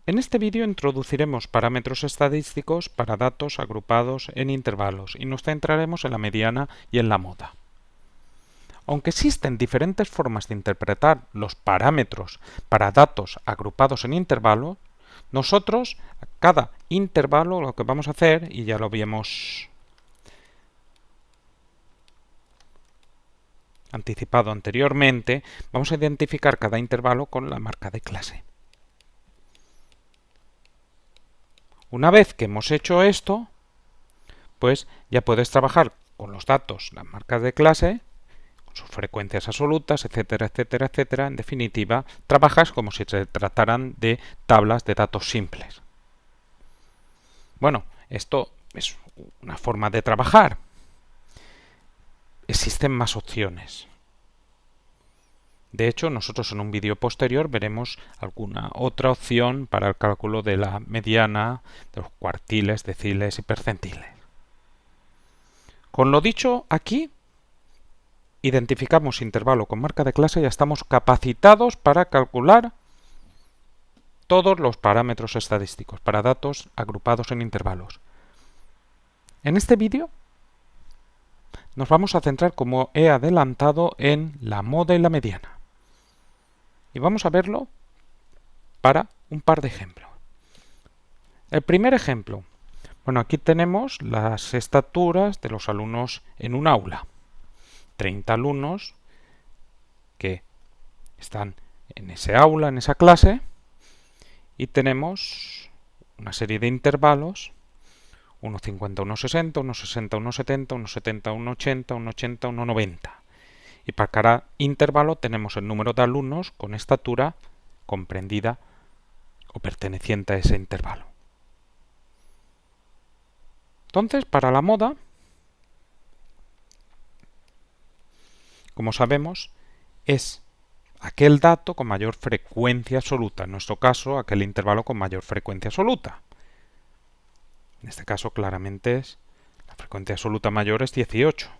En este vídeo introduciremos parámetros estadísticos para datos agrupados en intervalos y nos centraremos en la mediana y en la moda. Aunque existen diferentes formas de interpretar los parámetros para datos agrupados en intervalos, nosotros a cada intervalo lo que vamos a hacer, y ya lo habíamos anticipado anteriormente, vamos a identificar cada intervalo con la marca de clase. Una vez que hemos hecho esto, pues ya puedes trabajar con los datos, las marcas de clase, con sus frecuencias absolutas, etcétera, etcétera, etcétera. En definitiva, trabajas como si se trataran de tablas de datos simples. Bueno, esto es una forma de trabajar. Existen más opciones. De hecho, nosotros en un vídeo posterior veremos alguna otra opción para el cálculo de la mediana, de los cuartiles, deciles y percentiles. Con lo dicho aquí, identificamos intervalo con marca de clase y ya estamos capacitados para calcular todos los parámetros estadísticos para datos agrupados en intervalos. En este vídeo nos vamos a centrar, como he adelantado, en la moda y la mediana. Y vamos a verlo para un par de ejemplos. El primer ejemplo. Bueno, aquí tenemos las estaturas de los alumnos en un aula. 30 alumnos que están en ese aula, en esa clase, y tenemos una serie de intervalos, 1,50, 1,60, 1,60, 1,70, 1,70, 1,80, 1,80, 1,90. Y para cada intervalo tenemos el número de alumnos con estatura comprendida o perteneciente a ese intervalo. Entonces, para la moda, como sabemos, es aquel dato con mayor frecuencia absoluta. En nuestro caso, aquel intervalo con mayor frecuencia absoluta. En este caso, claramente la frecuencia absoluta mayor es 18.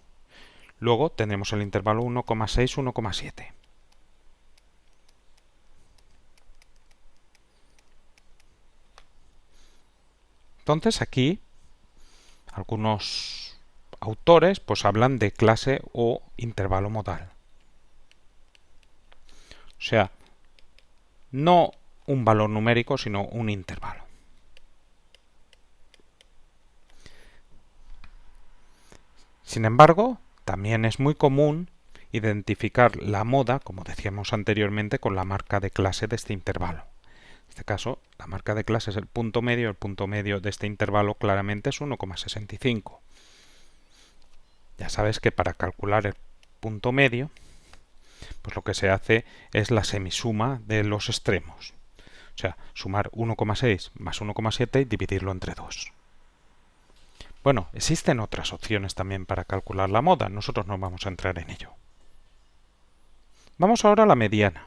Luego tendremos el intervalo 1,6, 1,7. Entonces, aquí algunos autores pues hablan de clase o intervalo modal. O sea, no un valor numérico, sino un intervalo. Sin embargo, también es muy común identificar la moda, como decíamos anteriormente, con la marca de clase de este intervalo. En este caso, la marca de clase es el punto medio. El punto medio de este intervalo claramente es 1,65. Ya sabes que para calcular el punto medio, pues lo que se hace es la semisuma de los extremos. O sea, sumar 1,6 más 1,7 y dividirlo entre 2. Bueno, existen otras opciones también para calcular la moda. Nosotros no vamos a entrar en ello. Vamos ahora a la mediana.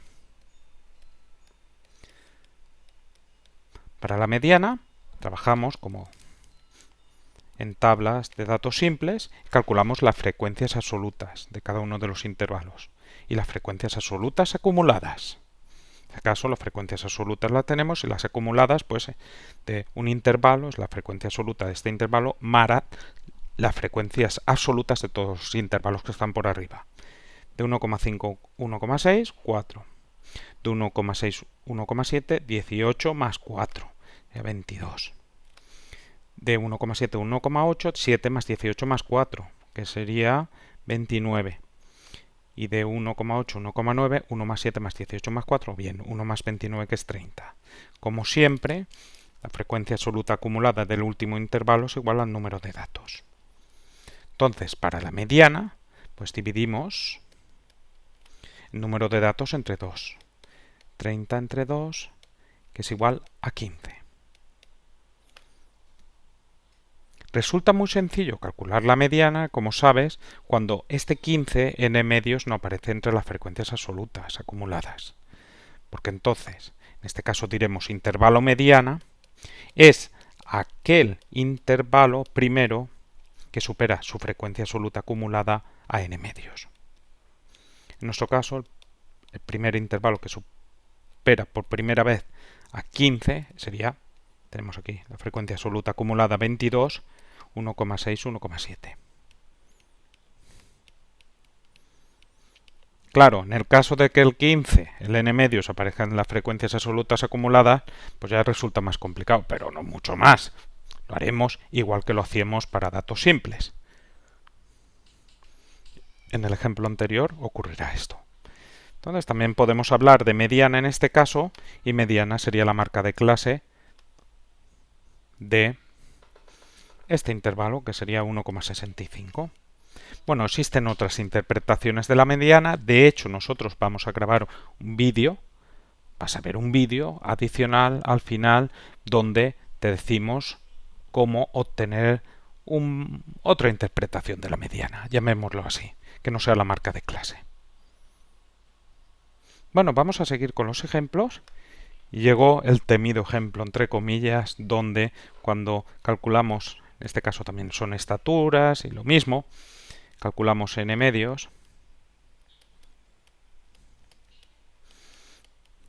Para la mediana, trabajamos como en tablas de datos simples, calculamos las frecuencias absolutas de cada uno de los intervalos y las frecuencias absolutas acumuladas. En este caso, las frecuencias absolutas las tenemos y las acumuladas, pues, de un intervalo es la frecuencia absoluta de este intervalo más las frecuencias absolutas de todos los intervalos que están por arriba. De 1,5, 1,6, 4. De 1,6, 1,7, 18 más 4, 22. De 1,7, 1,8, 7 más 18 más 4, que sería 29. Y de 1,8, 1,9, 1 más 7 más 18 más 4, bien, 1 más 29, que es 30. Como siempre, la frecuencia absoluta acumulada del último intervalo es igual al número de datos. Entonces, para la mediana, pues dividimos el número de datos entre 2. 30 entre 2, que es igual a 15. Resulta muy sencillo calcular la mediana, como sabes, cuando este 15 n medios no aparece entre las frecuencias absolutas acumuladas. Porque entonces, en este caso diremos intervalo mediana, es aquel intervalo primero que supera su frecuencia absoluta acumulada a n medios. En nuestro caso, el primer intervalo que supera por primera vez a 15 sería, tenemos aquí la frecuencia absoluta acumulada 22, 1,6, 1,7. Claro, en el caso de que el 15, el n medios, aparezca en las frecuencias absolutas acumuladas, pues ya resulta más complicado, pero no mucho más. Lo haremos igual que lo hacíamos para datos simples. En el ejemplo anterior ocurrirá esto. Entonces también podemos hablar de mediana en este caso, y mediana sería la marca de clase de este intervalo, que sería 1,65. Bueno, existen otras interpretaciones de la mediana. De hecho, nosotros vamos a grabar un vídeo, vas a ver un vídeo adicional al final donde te decimos cómo obtener otra interpretación de la mediana, llamémoslo así, que no sea la marca de clase. Bueno, vamos a seguir con los ejemplos. Llegó el temido ejemplo, entre comillas, donde cuando calculamos, en este caso también son estaturas y lo mismo, calculamos n medios,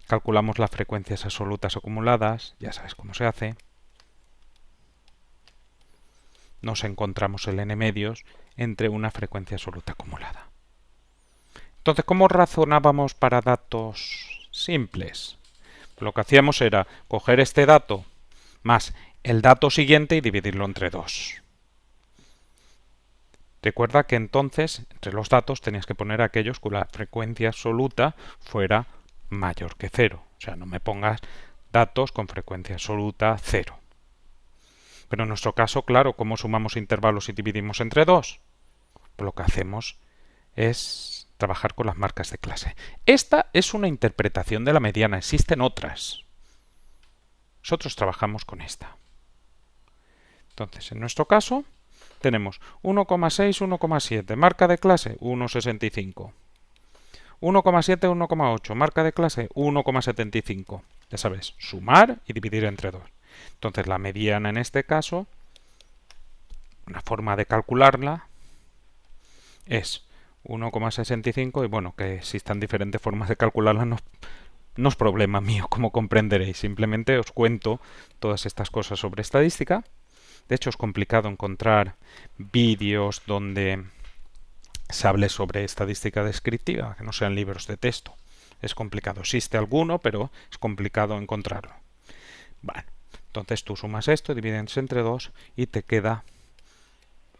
calculamos las frecuencias absolutas acumuladas, ya sabes cómo se hace, nos encontramos el n medios entre una frecuencia absoluta acumulada. Entonces, ¿cómo razonábamos para datos simples? Lo que hacíamos era coger este dato más el dato siguiente y dividirlo entre 2. Recuerda que entonces, entre los datos, tenías que poner aquellos cuya frecuencia absoluta fuera mayor que 0. O sea, no me pongas datos con frecuencia absoluta 0. Pero en nuestro caso, claro, ¿cómo sumamos intervalos y dividimos entre 2? Pues lo que hacemos es trabajar con las marcas de clase. Esta es una interpretación de la mediana, existen otras. Nosotros trabajamos con esta. Entonces, en nuestro caso, tenemos 1,6, 1,7, marca de clase 1,65. 1,7, 1,8, marca de clase 1,75. Ya sabes, sumar y dividir entre 2. Entonces, la mediana en este caso, una forma de calcularla es 1,65 y bueno, que existan diferentes formas de calcularla no es problema mío, como comprenderéis. Simplemente os cuento todas estas cosas sobre estadística. De hecho, es complicado encontrar vídeos donde se hable sobre estadística descriptiva, que no sean libros de texto. Es complicado. Existe alguno, pero es complicado encontrarlo. Bueno, entonces tú sumas esto, divides entre 2 y te queda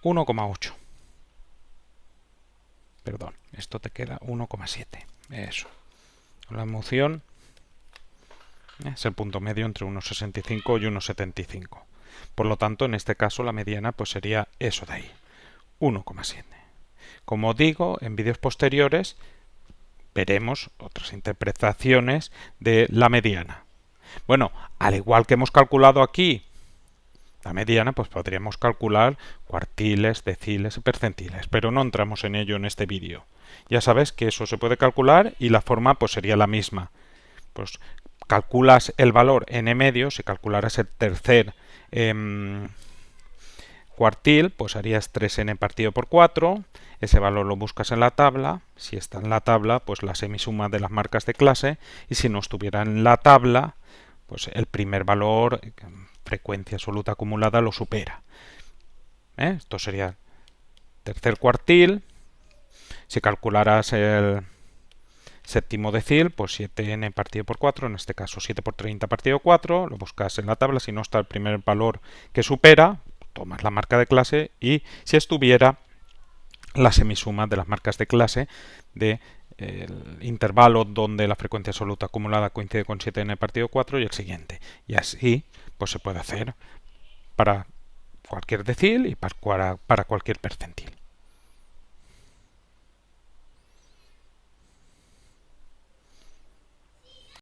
1,8. Perdón, esto te queda 1,7. Eso. La emoción es el punto medio entre 1,65 y 1,75. Por lo tanto, en este caso, la mediana pues sería eso de ahí, 1,7. Como digo, en vídeos posteriores veremos otras interpretaciones de la mediana. Bueno, al igual que hemos calculado aquí la mediana, pues podríamos calcular cuartiles, deciles y percentiles, pero no entramos en ello en este vídeo. Ya sabes que eso se puede calcular y la forma pues sería la misma. Pues calculas el valor n medios, si calcularas el tercer cuartil, pues harías 3n partido por 4, ese valor lo buscas en la tabla, si está en la tabla, pues la semisuma de las marcas de clase, y si no estuviera en la tabla, pues el primer valor, frecuencia absoluta acumulada, lo supera. Esto sería tercer cuartil. Si calcularas el séptimo decil, pues 7n partido por 4, en este caso 7 por 30 partido 4, lo buscas en la tabla, si no está el primer valor que supera, tomas la marca de clase y si estuviera la semisuma de las marcas de clase de el intervalo donde la frecuencia absoluta acumulada coincide con 7n partido 4 y el siguiente. Y así pues se puede hacer para cualquier decil y para cualquier percentil.